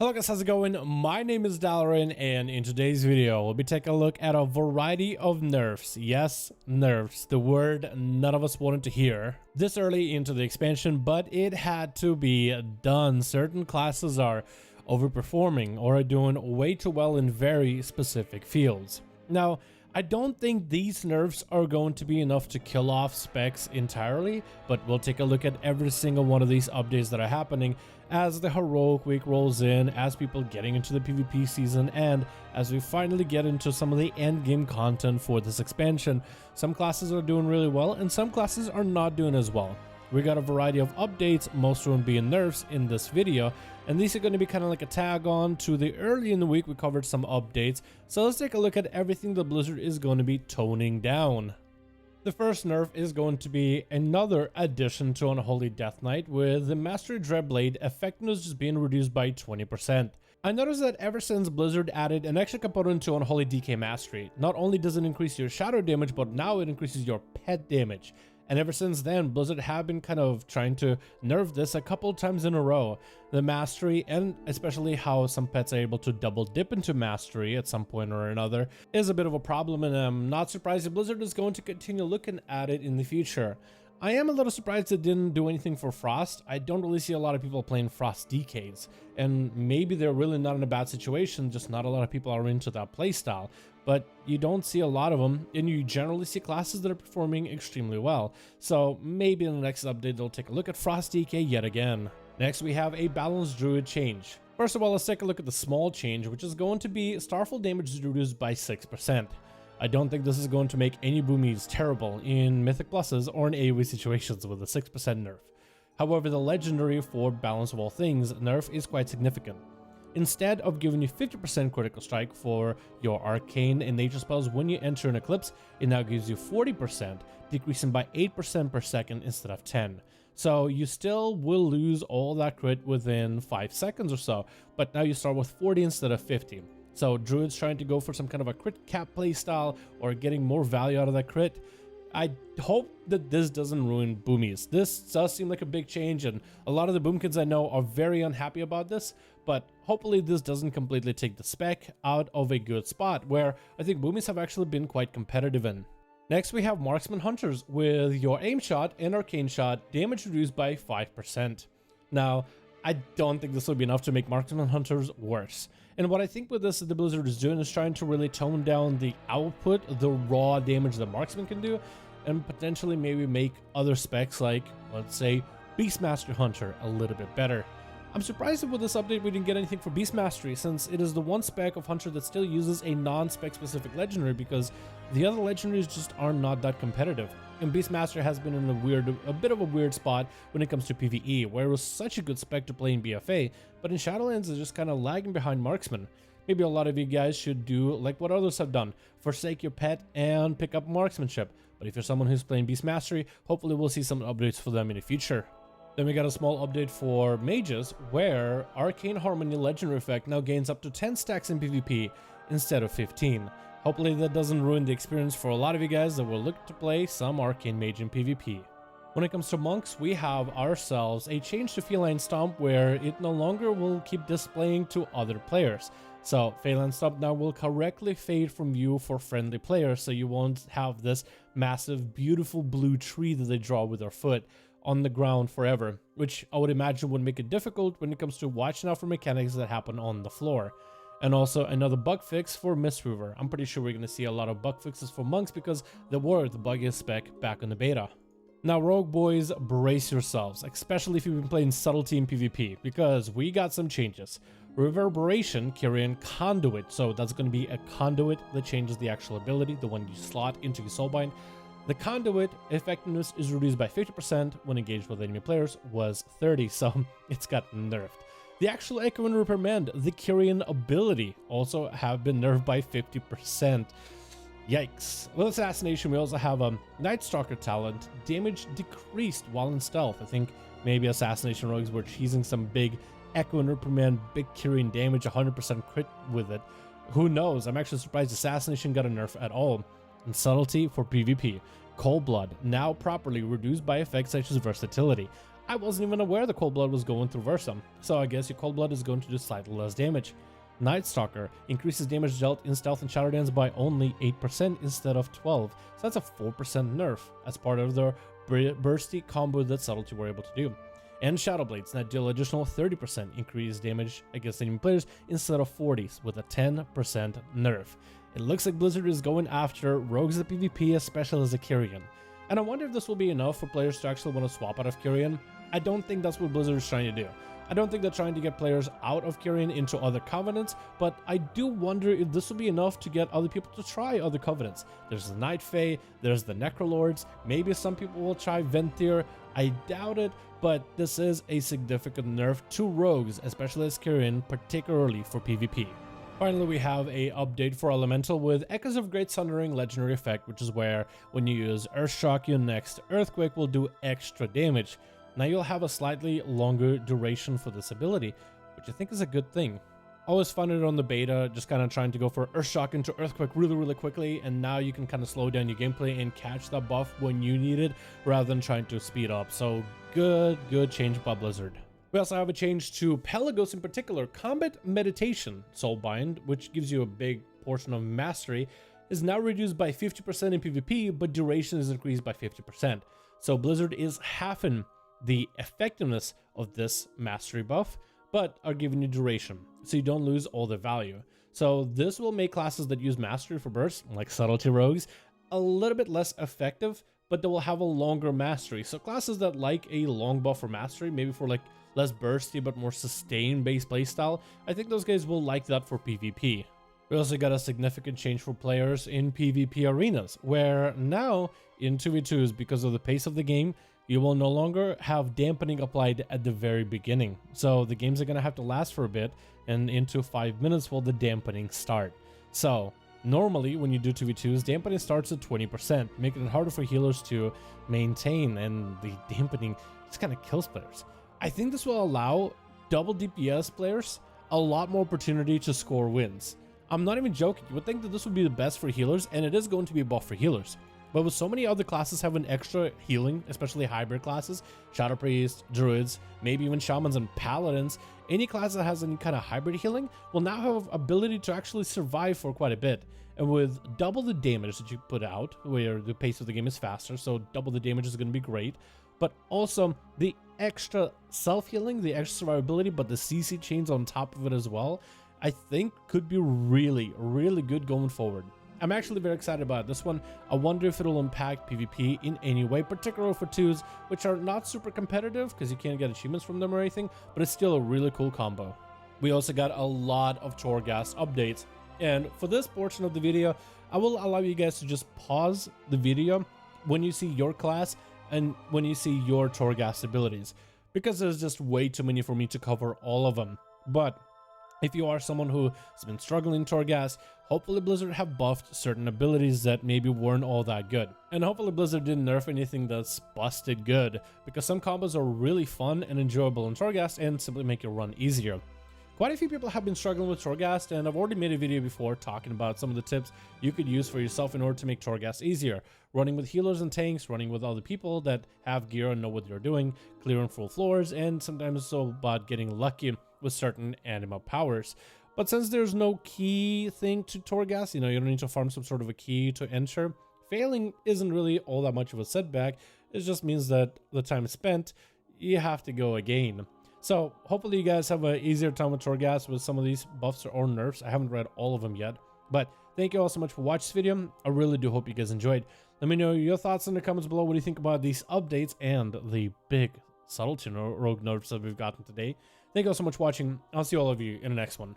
Hello guys, how's it going? My name is Dalaran, and in today's video, we'll be taking a look at a variety of nerfs. Yes, nerfs, the word none of us wanted to hear this early into the expansion, but it had to be done. Certain classes are overperforming or are doing way too well in very specific fields. Now, I don't think these nerfs are going to be enough to kill off specs entirely, but we'll take a look at every single one of these updates that are happening as the heroic week rolls in, as people getting into the PvP season, and as we finally get into some of the end game content for this expansion. Some classes are doing really well and some classes are not doing as well. We got a variety of updates, most of them being nerfs in this video, and these are going to be kind of like a tag on to the early in the week we covered some updates. So let's take a look at everything that Blizzard is going to be toning down. The first nerf is going to be another addition to Unholy Death Knight, with the Mastery Dreadblade effectiveness just being reduced by 20%. I noticed that ever since Blizzard added an extra component to Unholy DK Mastery, not only does it increase your shadow damage, but now it increases your pet damage. And ever since then, Blizzard have been kind of trying to nerf this a couple times in a row. The Mastery, and especially how some pets are able to double dip into Mastery at some point or another, is a bit of a problem, and I'm not surprised that Blizzard is going to continue looking at it in the future. I am a little surprised it didn't do anything for Frost. I don't really see a lot of people playing Frost DKs, and maybe they're really not in a bad situation, just not a lot of people are into that playstyle. But you don't see a lot of them, and you generally see classes that are performing extremely well. So maybe in the next update they'll take a look at Frost DK yet again. Next we have a balanced druid change. First of all, let's take a look at the small change, which is going to be Starfall damage reduced by 6%. I don't think this is going to make any boomies terrible in Mythic Pluses or in AoE situations with a 6% nerf. However, the legendary for Balance of All Things nerf is quite significant. Instead of giving you 50% critical strike for your arcane and nature spells when you enter an eclipse, it now gives you 40%, decreasing by 8% per second instead of 10. So you still will lose all that crit within 5 seconds or so, but now you start with 40 instead of 50. So Druid's trying to go for some kind of a crit cap playstyle or getting more value out of that crit. I hope that this doesn't ruin boomies. This does seem like a big change, and a lot of the boomkins I know are very unhappy about this, but hopefully this doesn't completely take the spec out of a good spot where I think boomies have actually been quite competitive in. Next we have Marksman Hunters with your aim shot and arcane shot damage reduced by 5%. Now, I don't think this will be enough to make Marksman Hunters worse. And what I think with this that the Blizzard is doing is trying to really tone down the output, the raw damage that Marksman can do, and potentially maybe make other specs like, let's say, Beastmaster Hunter a little bit better. I'm surprised that with this update we didn't get anything for Beast Mastery, since it is the one spec of Hunter that still uses a non-spec specific legendary, because the other legendaries just are not that competitive. And Beastmaster has been in a bit of a weird spot when it comes to PvE, where it was such a good spec to play in BFA, but in Shadowlands is just kind of lagging behind Marksman. Maybe a lot of you guys should do like what others have done, forsake your pet and pick up Marksmanship. But if you're someone who's playing Beast Mastery, hopefully we'll see some updates for them in the future. Then we got a small update for mages, where Arcane Harmony legendary effect now gains up to 10 stacks in PvP instead of 15. Hopefully that doesn't ruin the experience for a lot of you guys that will look to play some Arcane Mage in PvP. When it comes to monks, we have ourselves a change to Feline Stomp, where it no longer will keep displaying to other players. So Feline Stomp now will correctly fade from view for friendly players, so you won't have this massive beautiful blue tree that they draw with their foot on the ground forever, which I would imagine would make it difficult when it comes to watching out for mechanics that happen on the floor. And also another bug fix for Mistweaver. I'm pretty sure we're going to see a lot of bug fixes for monks because there were the buggiest spec back in the beta. Now Rogue Boys, brace yourselves, especially if you've been playing Subtlety in PvP, because we got some changes. Reverberation carrying Conduit, so that's going to be a conduit that changes the actual ability, the one you slot into your Soulbind. The Conduit effectiveness is reduced by 50% when engaged with enemy players, was 30, so it's got nerfed. The actual Echo and Reprimand, the Kyrian ability, also have been nerfed by 50%. Yikes. With Assassination, we also have a Night Stalker talent, damage decreased while in stealth. I think maybe Assassination Rogues were cheesing some big Echo and Reprimand, big Kyrian damage, 100% crit with it. Who knows? I'm actually surprised Assassination got a nerf at all. And Subtlety for PvP. Cold Blood, now properly reduced by effects such as Versatility. I wasn't even aware the Cold Blood was going through Versa, so I guess your Cold Blood is going to do slightly less damage. Night Stalker increases damage dealt in Stealth and Shadow Dance by only 8% instead of 12, so that's a 4% nerf as part of the bursty combo that Subtlety were able to do. And Shadow Blades that deal additional 30% increased damage against enemy players instead of 40s with a 10% nerf. It looks like Blizzard is going after rogues at PvP, especially as a Kyrian. And I wonder if this will be enough for players to actually want to swap out of Kyrian. I don't think that's what Blizzard is trying to do. I don't think they're trying to get players out of Kyrian into other covenants, but I do wonder if this will be enough to get other people to try other covenants. There's the Night Fae, there's the Necrolords, maybe some people will try Venthyr. I doubt it, but this is a significant nerf to rogues, especially as Kyrian, particularly for PvP. Finally, we have a update for Elemental with Echoes of Great Sundering legendary effect, which is where when you use Earthshock, your next Earthquake will do extra damage. Now you'll have a slightly longer duration for this ability, which I think is a good thing. I always found it on the beta, just kind of trying to go for Earthshock into Earthquake really quickly, and now you can kind of slow down your gameplay and catch that buff when you need it, rather than trying to speed up. So good change by Blizzard. We also have a change to Pelagos in particular. Combat Meditation Soulbind, which gives you a big portion of mastery, is now reduced by 50% in PvP, but duration is increased by 50%. So Blizzard is halving the effectiveness of this mastery buff, but are giving you duration, so you don't lose all the value. So this will make classes that use mastery for burst, like Subtlety Rogues, a little bit less effective, but they will have a longer mastery. So classes that like a long buff for mastery, maybe for like less bursty but more sustained based playstyle, I think those guys will like that for PvP. We also got a significant change for players in PvP arenas, where now in 2v2s, because of the pace of the game, you will no longer have dampening applied at the very beginning. So the games are going to have to last for a bit, and into 5 minutes will the dampening start. So normally when you do 2v2s, dampening starts at 20%, making it harder for healers to maintain, and the dampening just kind of kills players. I think this will allow double DPS players a lot more opportunity to score wins. I'm not even joking. You would think that this would be the best for healers, and it is going to be a buff for healers. But with so many other classes having extra healing, especially hybrid classes, Shadow Priest, Druids, maybe even Shamans and Paladins, any class that has any kind of hybrid healing will now have ability to actually survive for quite a bit. And with double the damage that you put out, where the pace of the game is faster, so double the damage is going to be great. But also the extra self-healing, the extra survivability, but the CC chains on top of it as well, I think could be really good going forward. I'm actually very excited about this one. I wonder if it'll impact PvP in any way, particularly for 2s, which are not super competitive because you can't get achievements from them or anything, but it's still a really cool combo. We also got a lot of Torghast updates, and for this portion of the video, I will allow you guys to just pause the video when you see your class and when you see your Torghast abilities, because there's just way too many for me to cover all of them. But if you are someone who has been struggling Torghast, hopefully Blizzard have buffed certain abilities that maybe weren't all that good. And hopefully Blizzard didn't nerf anything that's busted good, because some combos are really fun and enjoyable in Torghast and simply make your run easier. Quite a few people have been struggling with Torghast, and I've already made a video before talking about some of the tips you could use for yourself in order to make Torghast easier. Running with healers and tanks, running with other people that have gear and know what they're doing, clearing full floors, and sometimes it's all about getting lucky with certain anima powers. But since there's no key thing to Torghast, you don't need to farm some sort of a key to enter, failing isn't really all that much of a setback. It just means that the time spent, you have to go again. So hopefully you guys have an easier time with Torghast with some of these buffs or nerfs. I haven't read all of them yet, but thank you all so much for watching this video. I really do hope you guys enjoyed. Let me know your thoughts in the comments below. What do you think about these updates and the big Subtlety rogue nerfs that we've gotten today? Thank you all so much for watching. I'll see all of you in the next one.